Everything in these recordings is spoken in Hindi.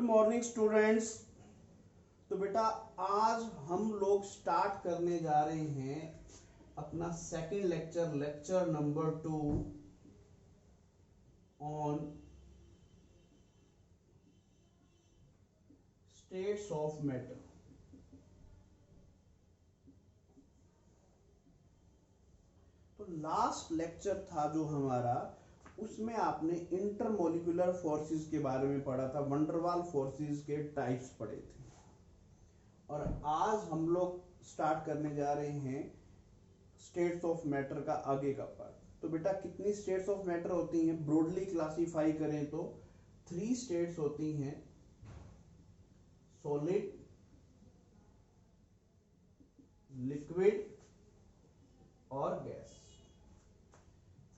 Morning students. तो बेटा आज हम लोग स्टार्ट करने जा रहे हैं अपना second lecture, lecture number 2 on states of matter. तो लास्ट लेक्चर था जो हमारा, उसमें आपने इंटरमोलिकुलर फोर्सेस के बारे में पढ़ा था, वंडरवाल फोर्सेस के टाइप्स पढ़े थे। और आज हम लोग स्टार्ट करने जा रहे हैं स्टेट्स ऑफ मैटर का आगे का पार्ट। तो बेटा कितनी स्टेट्स ऑफ मैटर होती हैं? ब्रॉडली क्लासिफाई करें तो 3 स्टेट्स होती हैं, सॉलिड, लिक्विड और gas.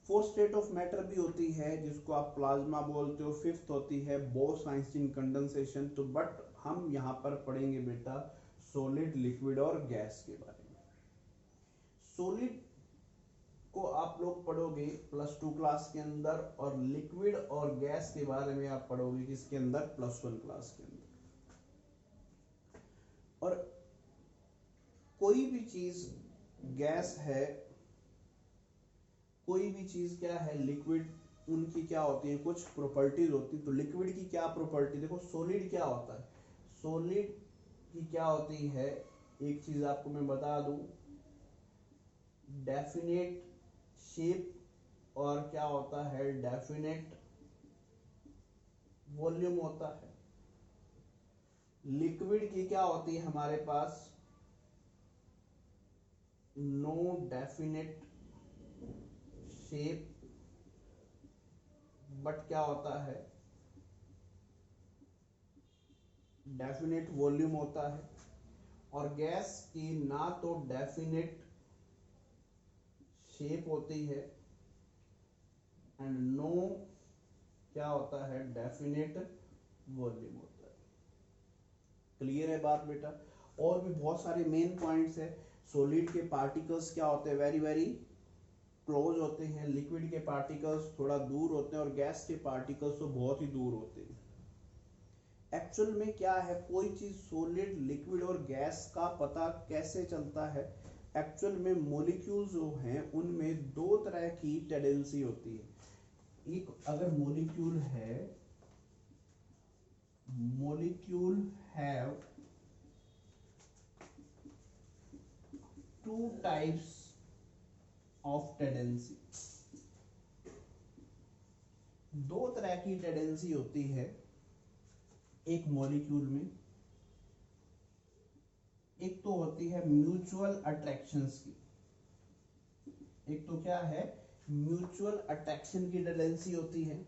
4th state of matter भी होती है जिसको आप प्लाज्मा बोलते हो। 5th होती है बोस-आइंस्टीन कंडेंसेशन। तो बट हम यहाँ पर पढ़ेंगे बेटा सॉलिड, लिक्विड और गैस के बारे में। सॉलिड को आप लोग पढ़ोगे +2 क्लास के अंदर, और लिक्विड और गैस के बारे में आप पढ़ोगे किसके अंदर? +1 क्लास के अंदर। और कोई भी चीज गैस है, कोई भी चीज क्या है लिक्विड, उनकी क्या होती है? कुछ प्रॉपर्टीज होती है। तो लिक्विड की क्या प्रॉपर्टी? देखो सॉलिड क्या होता है, सॉलिड की क्या होती है, एक चीज आपको मैं बता दूं, डेफिनेट शेप, और क्या होता है? डेफिनेट वॉल्यूम होता है। लिक्विड की क्या होती है हमारे पास? नो डेफिनेट शेप, बट क्या होता है? डेफिनेट वॉल्यूम होता है। और गैस की ना तो डेफिनेट शेप होती है एंड नो क्या होता है? डेफिनेट वॉल्यूम होता है। क्लियर है बात बेटा? और भी बहुत सारे मेन पॉइंट्स है। सॉलिड के पार्टिकल्स क्या होते हैं? वेरी वेरी क्लोज होते हैं। लिक्विड के पार्टिकल्स थोड़ा दूर होते हैं, और गैस के पार्टिकल्स तो बहुत ही दूर होते हैं। एक्चुअल में क्या है, कोई चीज सॉलिड, लिक्विड और गैस का पता कैसे चलता है? एक्चुअल में मॉलिक्यूल्स जो हैं उनमें 2 तरह की टेंडेंसी होती है। एक अगर मॉलिक्यूल है, molecule have 2 types of tendency. 2 तरह की टेंडेंसी होती है एक मॉलिक्यूल में। एक तो होती है म्यूचुअल अट्रैक्शंस की, एक तो क्या है? म्यूचुअल अट्रैक्शन की टेंडेंसी होती है,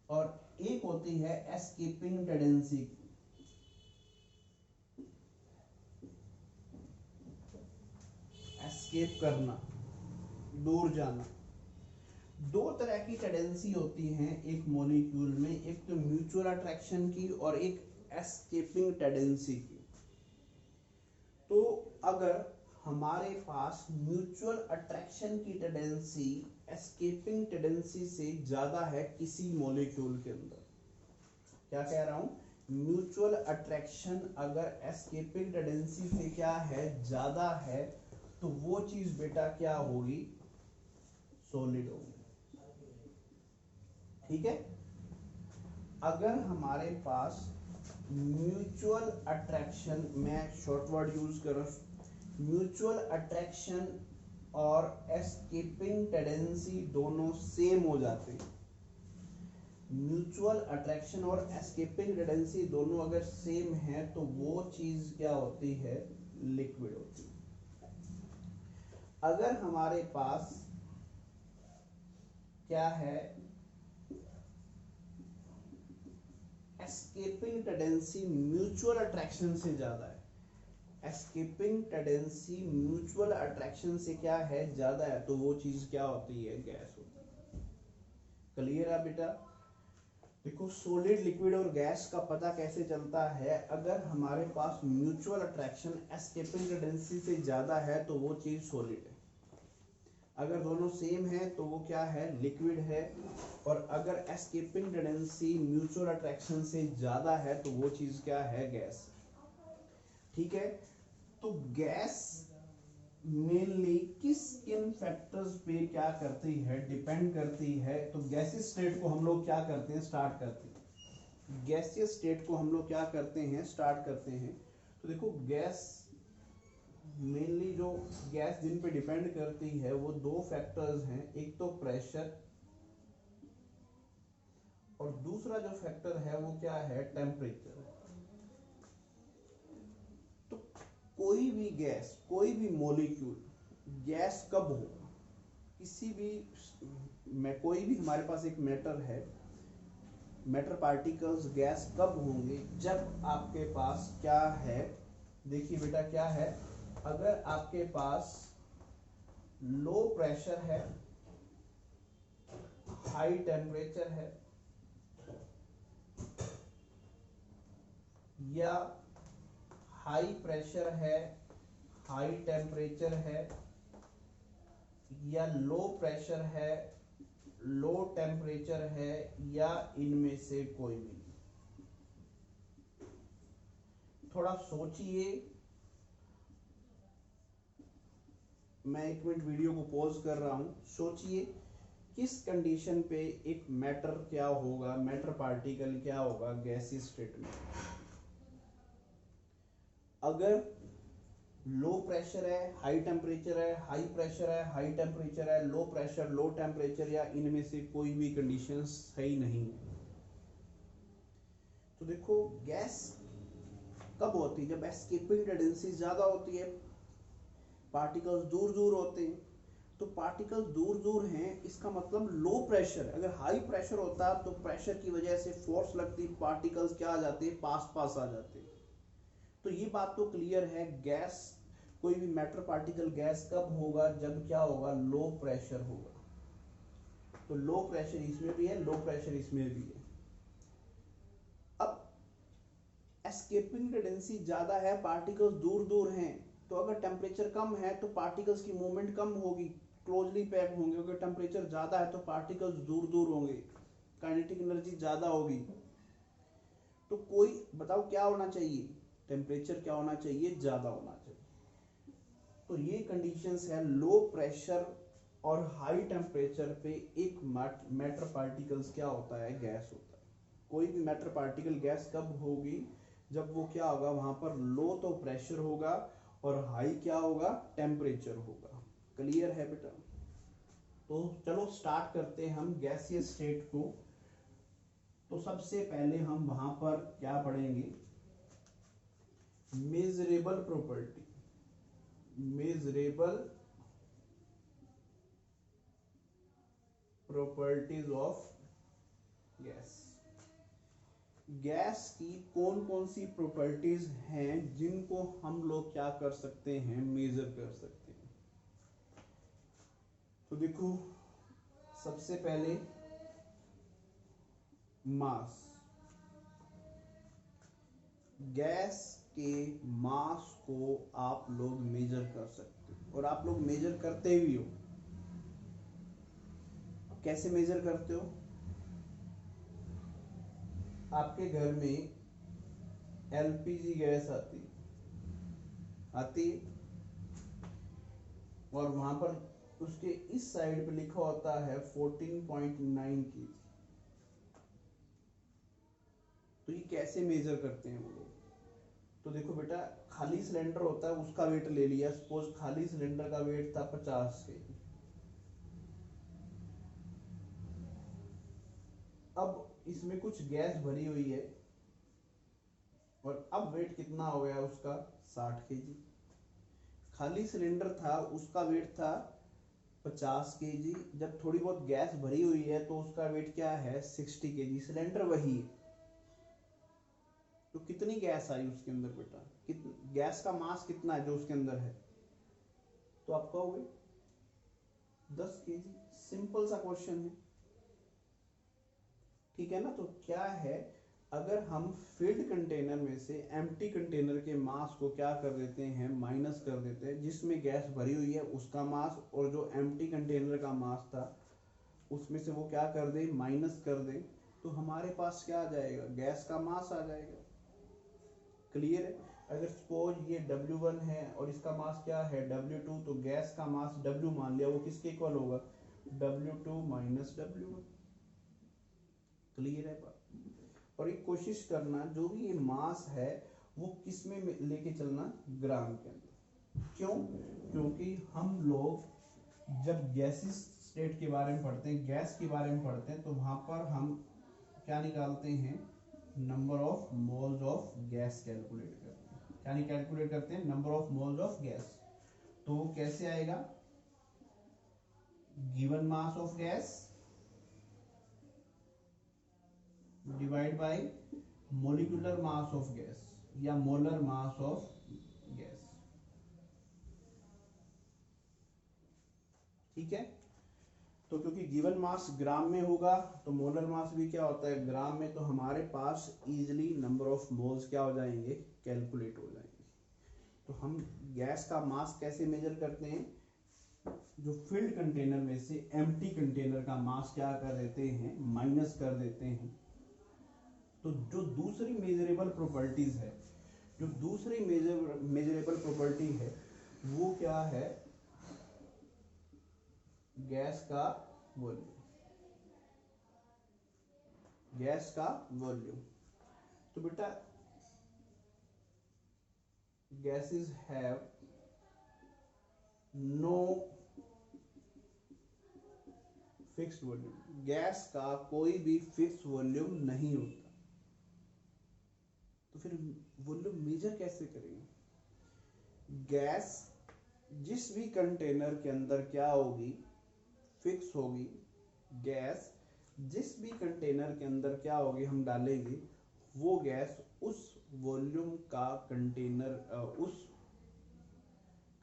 और एक होती है एस्केपिंग टेंडेंसी की। एस्केप करना, दूर जाना। 2 तरह की टेंडेंसी होती हैं एक मॉलिक्यूल में, एक तो म्यूचुअल अट्रैक्शन की और एक एस्केपिंग टेंडेंसी की। तो अगर हमारे पास म्यूचुअल अट्रैक्शन की टेंडेंसी एस्केपिंग टेंडेंसी से ज्यादा है किसी मॉलिक्यूल के अंदर, क्या कह रहा हूं? म्यूचुअल अट्रैक्शन अगर एस्केपिंग टेंडेंसी से क्या है? ज्यादा है, तो वो चीज बेटा क्या होगी? सॉलिड होगी। ठीक है? अगर हमारे पास म्यूचुअल अट्रैक्शन, मैं शॉर्ट वर्ड यूज कर रहा हूं, म्यूचुअल अट्रैक्शन और एस्केपिंग टेंडेंसी दोनों सेम हो जाते हैं। म्यूचुअल अट्रैक्शन और एस्केपिंग टेंडेंसी दोनों अगर सेम है तो वो चीज क्या होती है? लिक्विड होती है। अगर हमारे पास क्या है? एस्केपिंग टेंडेंसी म्यूचुअल अट्रैक्शन से ज्यादा है, एस्केपिंग टेंडेंसी म्यूचुअल अट्रैक्शन से क्या है? ज्यादा है, तो वो चीज क्या होती है? गैस होती है। क्लियर है बेटा? देखो सॉलिड, लिक्विड और गैस का पता कैसे चलता है? अगर हमारे पास म्यूचुअल अट्रैक्शन एस्केपिंग टेंडेंसी से ज्यादा है तो वो चीज सॉलिड है। अगर दोनों सेम है तो वो क्या है, लिक्विड है। और अगर एस्केपिंग टेंडेंसी म्यूचुअल अट्रैक्शन से ज्यादा है तो वो चीज क्या है, गैस। ठीक है, तो गैस मेनली किस किन फैक्टर्स पे क्या करती है, डिपेंड करती है। तो गैसियस स्टेट को हम लोग क्या करते हैं, स्टार्ट करते हैं। गैसियस स्टेट को हम लोग क्या करते हैं, स्टार्ट करते हैं। तो देखो गैस मेनली जो गैस जिन पे डिपेंड करती है वो दो फैक्टर्स हैं, एक तो प्रेशर और दूसरा जो फैक्टर है वो क्या है, टेम्परेचर। तो कोई भी गैस, कोई भी मॉलिक्यूल गैस कब होगा, किसी भी में कोई भी हमारे पास एक मैटर है, मैटर पार्टिकल्स गैस कब होंगे, जब आपके पास क्या है, देखिए बेटा क्या है, अगर आपके पास लो प्रेशर है, हाई टेम्परेचर है, या हाई प्रेशर है, हाई टेम्परेचर है, या लो प्रेशर है, लो टेम्परेचर है, या इनमें से कोई भी नहीं। थोड़ा सोचिए, मैं 1 मिनट वीडियो को पॉज कर रहा हूं, सोचिए किस कंडीशन पे एक मैटर क्या होगा, मैटर पार्टिकल क्या होगा गैसियस स्टेट में। अगर लो प्रेशर है, हाई टेम्परेचर है, हाई प्रेशर है, हाई टेम्परेचर है, लो प्रेशर, लो टेम्परेचर, या इनमें से कोई भी कंडीशन सही नहीं है। तो देखो गैस कब होती है, जब एस्केपिंग टेंडेंसी ज्यादा होती है, पार्टिकल्स दूर दूर होते हैं। तो पार्टिकल्स दूर दूर हैं, इसका मतलब लो प्रेशर। अगर हाई प्रेशर होता तो प्रेशर की वजह से फोर्स लगती, पार्टिकल्स क्या आ जाते, पास पास आ जाते। तो ये बात तो क्लियर है, गैस कोई भी मैटर पार्टिकल गैस कब होगा, जब क्या होगा, लो प्रेशर होगा। तो लो प्रेशर इसमें भी है, लो प्रेशर इसमें भी है। अब एस्केपिंग टेंडेंसी ज्यादा है, पार्टिकल्स दूर दूर हैं, तो अगर टेम्परेचर कम है तो पार्टिकल्स की मूवमेंट कम होगी, क्लोजली पैक होंगे। अगर टेम्परेचर ज्यादा है तो पार्टिकल्स दूर दूर होंगे, काइनेटिक एनर्जी ज्यादा होगी। तो कोई बताओ क्या होना चाहिए, टेम्परेचर क्या होना चाहिए, ज्यादा होना चाहिए। तो ये कंडीशंस है, लो प्रेशर और हाई टेम्परेचर पे एक मैटर पार्टिकल्स क्या होता है, गैस होता है। कोई भी मैटर पार्टिकल गैस कब होगी, जब वो क्या होगा, वहां पर लो तो प्रेशर होगा और हाई क्या होगा, टेम्परेचर होगा। क्लियर है बेटा। तो चलो स्टार्ट करते हैं हम गैसियस स्टेट को। तो सबसे पहले हम वहां पर क्या पढ़ेंगे, measurable property, measurable properties of gas. Gas की कौन कौन सी प्रॉपर्टीज हैं जिनको हम लोग क्या कर सकते हैं, मेजर कर सकते हैं। तो देखो सबसे पहले मास, गैस के मास को आप लोग मेजर कर सकते हो, और आप लोग मेजर करते भी हो। कैसे मेजर करते हो, आपके घर में एलपीजी गैस आती आती और वहां पर उसके इस साइड पे लिखा होता है 14.9 kg। तो ये कैसे मेजर करते हैं वो लोग, तो देखो बेटा खाली सिलेंडर होता है, उसका वेट ले लिया, सपोज खाली सिलेंडर का वेट था 50 kg। अब इसमें कुछ गैस भरी हुई है और अब वेट कितना हो गया उसका, 60 kg। खाली सिलेंडर था, उसका वेट था 50 kg, जब थोड़ी बहुत गैस भरी हुई है तो उसका वेट क्या है, 60 kg। सिलेंडर वही है, तो कितनी गैस आई उसके अंदर बेटा, गैस का मास कितना है जो उसके अंदर है, तो आप कहोगे 10 kg। सिंपल सा क्वेश्चन है, ठीक है ना। तो क्या है, अगर हम फिल्ड कंटेनर में से एम्प्टी कंटेनर के मास को क्या कर देते हैं, माइनस कर देते हैं, जिसमें गैस भरी हुई है उसका मास, और जो एम्प्टी कंटेनर का मास था उसमें से वो क्या कर दे, माइनस कर दे, तो हमारे पास क्या आ जाएगा, गैस का मास आ जाएगा। क्लियर है? अगर सपोज ये W1 है और इसका मास क्या है W2, तो गैस का मास W मान लिया, वो किसके इक्वल होगा, W2 माइनस W1। क्लियर है बात? और एक कोशिश करना जो भी ये मास है वो किस में लेके चलना, ग्राम के अंदर। क्यों? क्योंकि हम लोग जब गैसेस स्टेट के बारे में पढ़ते हैं, गैस के बारे में पढ़ते हैं, तो वहां पर हम क्या निकालते हैं, number of moles of gas calculate करते हैं। क्या नहीं कैलकुलेट करते हैं, number of moles of gas. तो वो कैसे आएगा, given mass of gas divide by molecular mass of gas या मोलर मास ऑफ गैस। ठीक है? तो क्योंकि गिवन मास ग्राम में होगा तो मोलर मास भी क्या होता है, ग्राम में, तो हमारे पास इजीली नंबर ऑफ मोल्स क्या हो जाएंगे, कैलकुलेट हो जाएंगे। तो हम गैस का मास कैसे मेजर करते हैं, जो फिल्ड कंटेनर में से एम्प्टी कंटेनर का मास क्या कर देते हैं, माइनस कर देते हैं। तो जो दूसरी मेजरेबल प्रॉपर्टीज है, जो दूसरी मेजरेबल प्रॉपर्टी है वो क्या है, गैस का वॉल्यूम। गैस का वॉल्यूम। तो बेटा gases have no fixed volume, gas का कोई भी फिक्स वॉल्यूम नहीं होता। तो फिर वॉल्यूम मेजर कैसे करेंगे, गैस जिस भी कंटेनर के अंदर क्या होगी, फिक्स होगी, गैस जिस भी कंटेनर के अंदर क्या होगी, हम डालेंगे, वो गैस उस वॉल्यूम का उस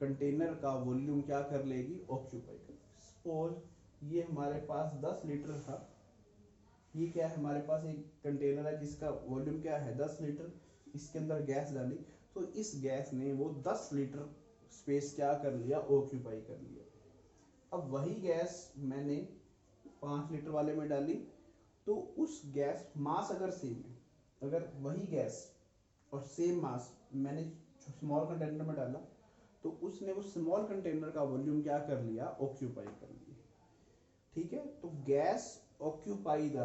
कंटेनर का वॉल्यूम क्या कर लेगी, ऑक्यूपाई कर। सपोज ये हमारे पास 10 लीटर था, ये क्या है, हमारे पास एक कंटेनर है जिसका वॉल्यूम क्या है 10 लीटर, इसके अंदर गैस डाली, तो इस गैस ने वो 10 लीटर स्पेस क्या कर लिया, ऑक्यूपाई कर लिया। अब वही गैस मैंने 5 लीटर वाले में डाली, तो उस गैस मास अगर सेम है, अगर वही गैस और सेम मास मैंने स्मॉल कंटेनर में डाला, तो उसने उस स्मॉल कंटेनर का वॉल्यूम क्या कर लिया, ऑक्यूपाई कर लिया। ठीक है? तो गैस ऑक्यूपाई द,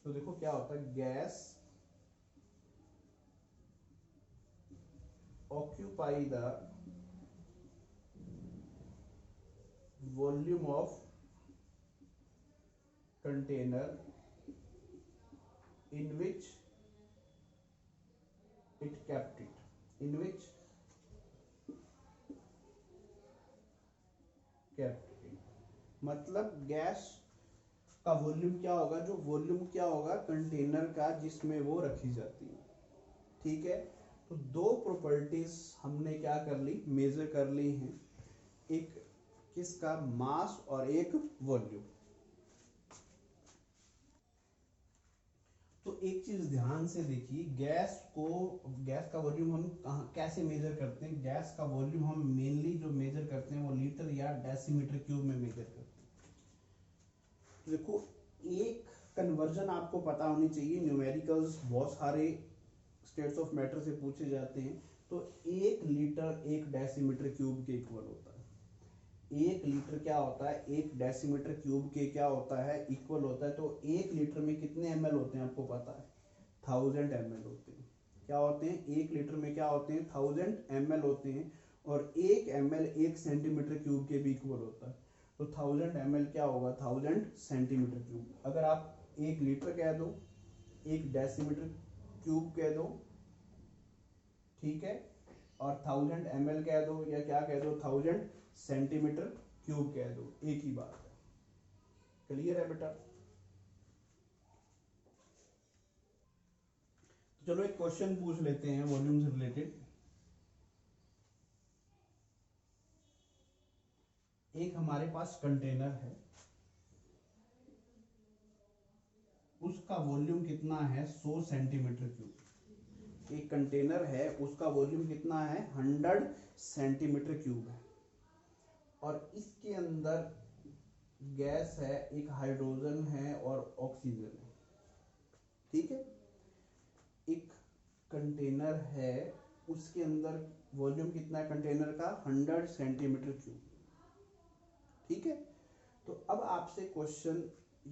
तो देखो क्या होता है, gas occupy the volume of container in which it kept it, in which kept it, मतलब गैस का वॉल्यूम क्या होगा, जो वॉल्यूम क्या होगा कंटेनर का जिसमें वो रखी जाती है। ठीक है? तो दो प्रॉपर्टीज हमने क्या कर ली, मेजर कर ली हैं, एक किसका, मास और एक वॉल्यूम। तो एक चीज ध्यान से देखिए, गैस का वॉल्यूम हम कैसे मेजर करते हैं, गैस का वॉल्यूम हम मेनली जो मेजर करते हैं वो लीटर या डेसीमीटर क्यूब में मेजर करते हैं। तो देखो एक कन्वर्जन आपको पता होनी चाहिए, न्यूमेरिकल्स बहुत सारे स्टेट्स ऑफ मैटर से पूछे जाते हैं। तो 1 लीटर 1 डेसीमीटर क्यूब के इक्वल होता है। 1 लीटर क्या होता है, 1 डेसीमीटर क्यूब के क्या होता है, इक्वल होता है। तो 1 लीटर में कितने ml होते हैं आपको पता है, 1000 ml होते हैं। क्या होते हैं, 1 लीटर में क्या होते हैं, 1000 ml होते हैं। और 1 ml 1 सेंटीमीटर क्यूब के भी इक्वल होता है। तो 1000 ml क्या होगा, 1000 सेंटीमीटर क्यूब। अगर आप 1 लीटर कह दो, 1 डेसीमीटर क्यूब कह दो, ठीक है, और 1000 ml कह दो, या क्या कह दो, 1000 सेंटीमीटर क्यूब कह दो, एक ही बात है। क्लियर है बेटा? तो चलो एक क्वेश्चन पूछ लेते हैं वॉल्यूम से रिलेटेड। एक हमारे पास कंटेनर है, उस उसका वॉल्यूम कितना है 100 सेंटीमीटर क्यूब। एक कंटेनर है उसका वॉल्यूम कितना है 100 सेंटीमीटर क्यूब है, और इसके अंदर गैस है, एक हाइड्रोजन है और ऑक्सीजन है। ठीक है, एक कंटेनर है उसके अंदर वॉल्यूम कितना है कंटेनर का 100 सेंटीमीटर क्यूब। ठीक है, तो अब आपसे क्वेश्चन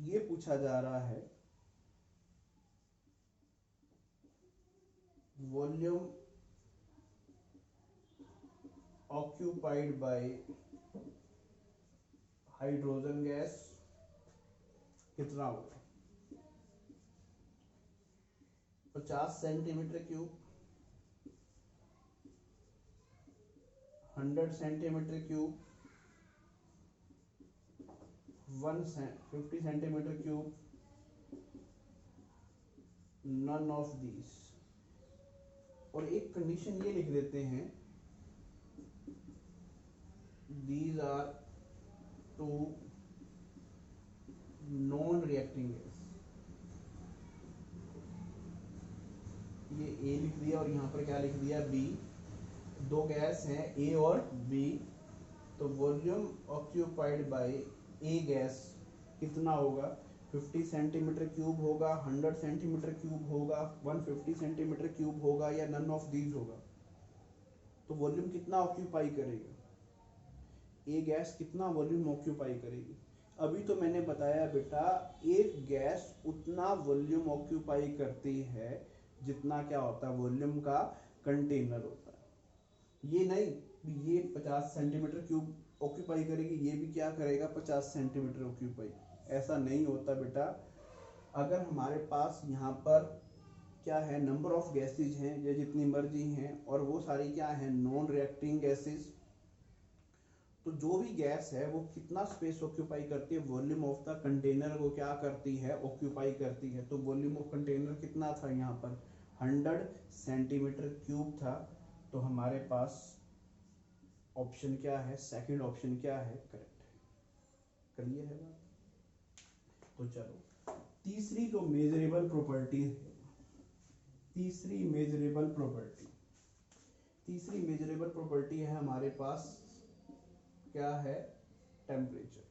ये पूछा जा रहा है volume occupied by hydrogen gas कितना होगा 50 centimetre cube, 100 centimetre cube, 150 centimetre cube, none of these. और एक कंडीशन ये लिख देते हैं these are two non reacting gas. ये ए लिख दिया और यहाँ पर क्या लिख दिया बी। दो गैस हैं ए और बी, तो वॉल्यूम ऑक्यूपाइड बाय ए गैस कितना होगा 50 सेंटीमीटर क्यूब होगा, 100 सेंटीमीटर क्यूब होगा, 150 सेंटीमीटर क्यूब होगा, या नन ऑफ दीज होगा। तो वॉल्यूम कितना ऑक्यूपाई करेगा ए गैस, कितना वॉल्यूम ऑक्यूपाई करेगी। अभी तो मैंने बताया बेटा एक गैस उतना वॉल्यूम ऑक्यूपाई करती है जितना क्या होता है वॉल्यूम का कंटेनर होता है। ये नहीं ये 50 सेंटीमीटर क्यूब ऑक्यूपाई करेगी, ये भी क्या करेगा 50 सेंटीमीटर ऑक्यूपाई, ऐसा नहीं होता बेटा। अगर हमारे पास यहाँ पर क्या है नंबर ऑफ गैसेज हैं ये जितनी मर्जी हैं और वो सारी क्या है नॉन रिएक्टिंग गैसेज, तो जो भी गैस है वो कितना स्पेस ऑक्यूपाई करती है वॉल्यूम ऑफ द कंटेनर को क्या करती है ऑक्यूपाई करती है। तो वॉल्यूम ऑफ कंटेनर कितना था यहाँ पर 100 सेंटीमीटर क्यूब था। तो हमारे पास ऑप्शन क्या है सेकंड ऑप्शन क्या है करेक्ट है। क्लियर है बात। तो चलो तीसरी जो मेजरेबल प्रॉपर्टी है, तीसरी मेजरेबल प्रॉपर्टी है हमारे पास क्या है टेम्परेचर।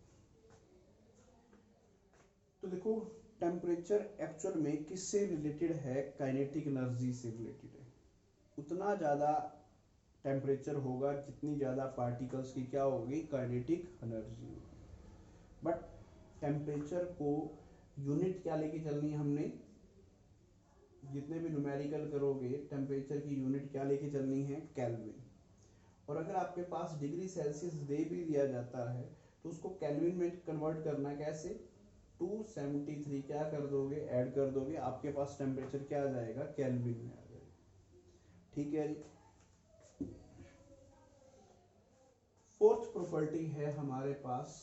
तो देखो टेम्परेचर एक्चुअल में किससे रिलेटेड है काइनेटिक एनर्जी से रिलेटेड है। उतना ज़्यादा टेम्परेचर होगा जितनी ज़्यादा पार्टिकल्स की क्या होगी काइनेटिक एनर्जी होगी। बट टेम्परेचर को यूनिट क्या लेके चलनी है हमने, जितने भी न्यूमेरिकल करोगे टेम्परेचर की यूनिट क्या लेके चलनी है केल्विन। और अगर आपके पास डिग्री सेल्सियस दे भी दिया जाता है तो उसको केल्विन में कन्वर्ट करना कैसे 273 क्या कर दोगे ऐड कर दोगे, आपके पास टेम्परेचर क्या आ जाएगा केल्विन में आ जाएगा। ठीक है जी। फोर्थ प्रॉपर्टी है हमारे पास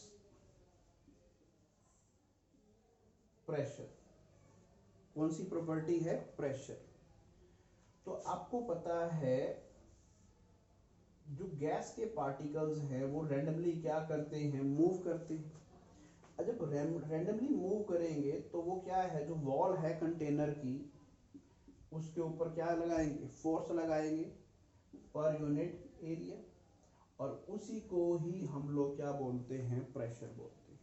प्रेशर। कौन सी प्रॉपर्टी है प्रेशर। तो आपको पता है जो गैस के पार्टिकल्स हैं वो रैंडमली क्या करते हैं मूव करते हैं। जब रैंडमली मूव करेंगे तो वो क्या है जो वॉल है कंटेनर की उसके ऊपर क्या लगाएंगे फोर्स लगाएंगे पर यूनिट एरिया, और उसी को ही हम लोग क्या बोलते हैं प्रेशर बोलते हैं।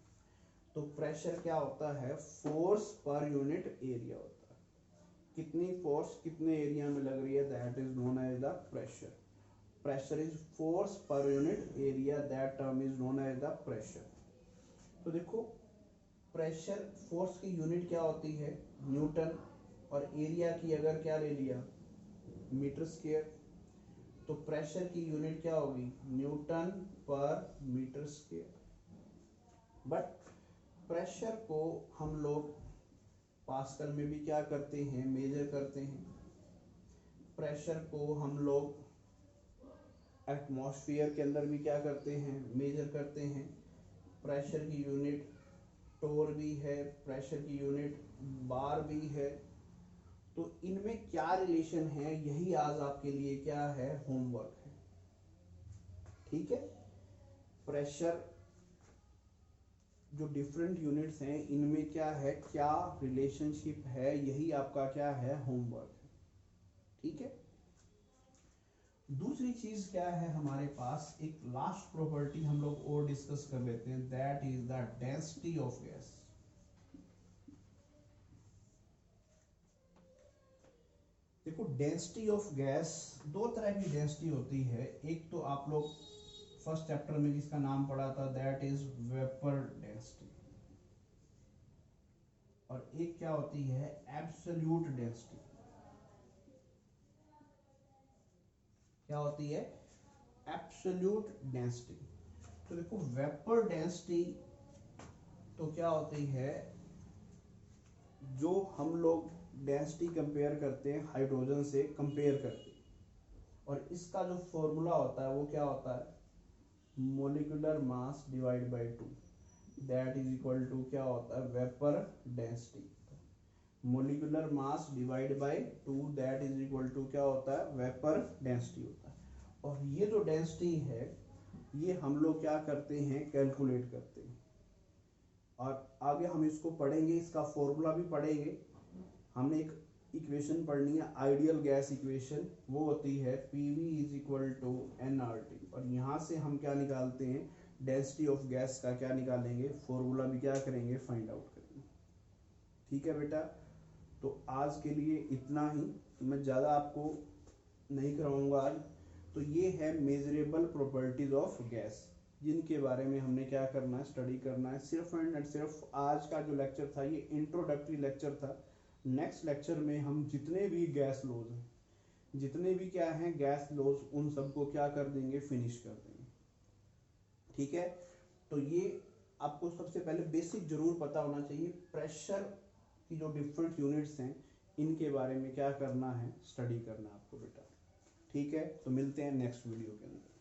तो प्रेशर क्या होता है फोर्स पर यूनिट एरिया होता है, कितनी फोर्स कितने एरिया में लग रही है that is known as the pressure. Pressure is force per unit area, that term is known as the pressure. तो देखो प्रेशर फोर्स की यूनिट क्या होती है न्यूटन, और एरिया की अगर क्या ले लिया मीटर स्क्वायर, तो प्रेशर की यूनिट क्या होगी न्यूटन पर मीटर स्क्वायर। बट प्रेशर को हम लोग पास्कल में भी क्या करते हैं मेजर करते हैं। प्रेशर को हम लोग एटमॉस्फेयर के अंदर भी क्या करते हैं मेजर करते हैं। प्रेशर की यूनिट टोर भी है, प्रेशर की यूनिट बार भी है। तो इनमें क्या रिलेशन है यही आज आपके लिए क्या है होमवर्क है। ठीक है, प्रेशर जो डिफरेंट यूनिट्स हैं इनमें क्या है, क्या रिलेशनशिप है, यही आपका क्या है, होमवर्क है। ठीक है। दूसरी चीज क्या है हमारे पास, एक लास्ट प्रॉपर्टी हम लोग और डिस्कस कर लेते हैं, that is the density of gas. देखो डेंसिटी ऑफ गैस, दो तरह की डेंसिटी होती है। एक तो आप लोग फर्स्ट चैप्टर में जिसका नाम पढ़ा था, दैट इज वेपर डेंसिटी, और एक क्या होती है, एब्सोल्यूट डेंसिटी। क्या होती है, एब्सोल्यूट डेंसिटी। तो देखो वेपर डेंसिटी तो क्या होती है, जो हम लोग डेंसिटी कंपेयर करते हैं हाइड्रोजन से कंपेयर करके, और इसका जो फॉर्मूला होता है वो क्या होता है, molecular mass divide by 2, that is equal to क्या होता है, vapour density. Molecular mass divide by 2 that is equal to क्या होता है, वेपर डेंसिटी होता है। और ये जो डेंसिटी है ये हम लोग क्या करते हैं, कैलकुलेट करते हैं, और आगे हम इसको पढ़ेंगे, इसका फॉर्मूला भी पढ़ेंगे। हमने एक इक्वेशन पढ़नी है, आइडियल गैस इक्वेशन, वो होती है PV is equal to nRT, और यहाँ से हम क्या निकालते हैं, डेंसिटी ऑफ गैस का क्या निकालेंगे, फॉर्मूला भी क्या करेंगे, फाइंड आउट करेंगे। ठीक है बेटा, तो आज के लिए इतना ही, मैं ज़्यादा आपको नहीं कराऊंगा आज। तो ये है मेजरेबल प्रॉपर्टीज ऑफ गैस, जिनके बारे में हमने क्या करना है, स्टडी करना है। सिर्फ एंड सिर्फ आज का जो लेक्चर था ये इंट्रोडक्टरी लेक्चर था। नेक्स्ट लेक्चर में हम जितने भी गैस लॉज हैं, जितने भी क्या हैं गैस लॉज, उन सबको क्या कर देंगे, फिनिश कर देंगे। ठीक है। तो ये आपको सबसे पहले बेसिक जरूर पता होना चाहिए, प्रेशर की जो डिफरेंट यूनिट्स हैं इनके बारे में क्या करना है, स्टडी करना है आपको बेटा। ठीक है, तो मिलते हैं नेक्स्ट वीडियो के अंदर।